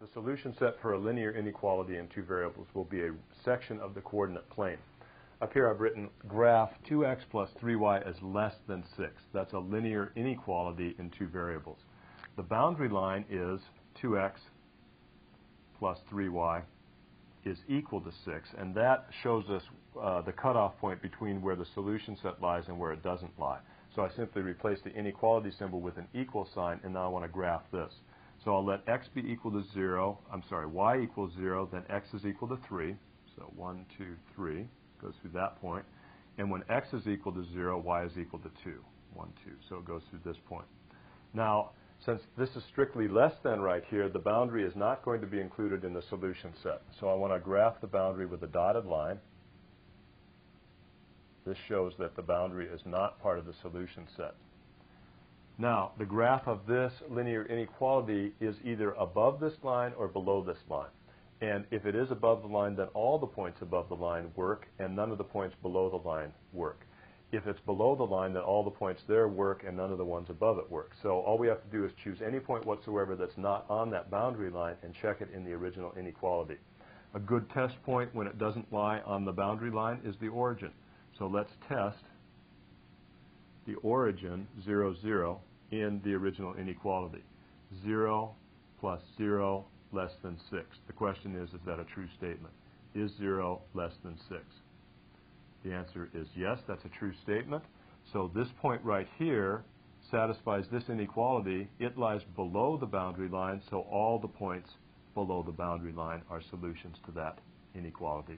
The solution set for a linear inequality in two variables will be a section of the coordinate plane. Up here I've written graph 2x plus 3y is less than 6. That's a linear inequality in two variables. The boundary line is 2x plus 3y is equal to 6, and that shows us the cutoff point between where the solution set lies and where it doesn't lie. So I simply replace the inequality symbol with an equal sign, and now I want to graph this. So I'll let x be equal to 0, y equals 0, then x is equal to 3. So 1, 2, 3 goes through that point. And when x is equal to 0, y is equal to 2. 1, 2. So it goes through this point. Now, since this is strictly less than right here, the boundary is not going to be included in the solution set. So I want to graph the boundary with a dotted line. This shows that the boundary is not part of the solution set. Now, the graph of this linear inequality is either above this line or below this line. And if it is above the line, then all the points above the line work, and none of the points below the line work. If it's below the line, then all the points there work, and none of the ones above it work. So all we have to do is choose any point whatsoever that's not on that boundary line and check it in the original inequality. A good test point when it doesn't lie on the boundary line is the origin. So let's test the origin 0, 0 in the original inequality. 0 plus 0 less than 6. The question is that a true statement? Is 0 less than 6? The answer is yes, that's a true statement. So this point right here satisfies this inequality. It lies below the boundary line, so all the points below the boundary line are solutions to that inequality.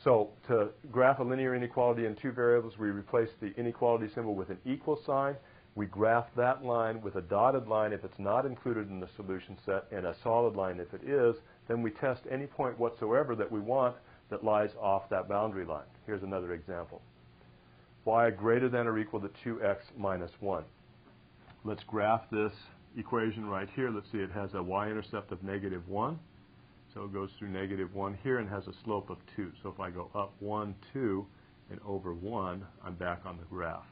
So to graph a linear inequality in two variables, we replace the inequality symbol with an equal sign. We graph that line with a dotted line if it's not included in the solution set, and a solid line if it is. Then we test any point whatsoever that we want that lies off that boundary line. Here's another example. Y greater than or equal to 2x minus 1. Let's graph this equation right here. Let's see, it has a y-intercept of negative 1. So it goes through negative 1 here and has a slope of 2. So if I go up 1, 2, and over 1, I'm back on the graph.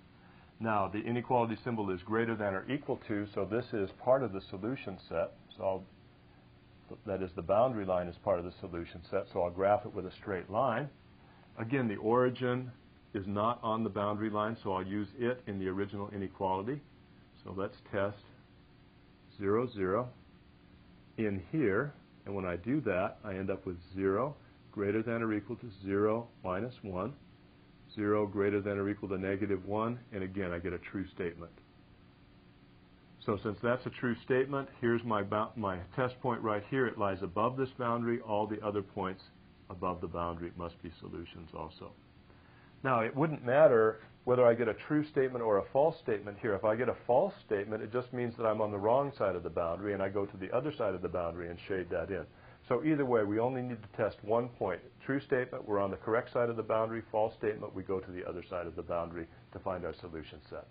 Now, the inequality symbol is greater than or equal to, so this is part of the solution set. So that is, the boundary line is part of the solution set, so I'll graph it with a straight line. Again, the origin is not on the boundary line, so I'll use it in the original inequality. So let's test 0, 0 in here. And when I do that, I end up with 0 greater than or equal to 0 minus 1, 0 greater than or equal to negative 1, and again, I get a true statement. So since that's a true statement, here's my test point right here. It lies above this boundary. All the other points above the boundary must be solutions also. Now, it wouldn't matter whether I get a true statement or a false statement here. If I get a false statement, it just means that I'm on the wrong side of the boundary, and I go to the other side of the boundary and shade that in. So either way, we only need to test one point. True statement, we're on the correct side of the boundary. False statement, we go to the other side of the boundary to find our solution set.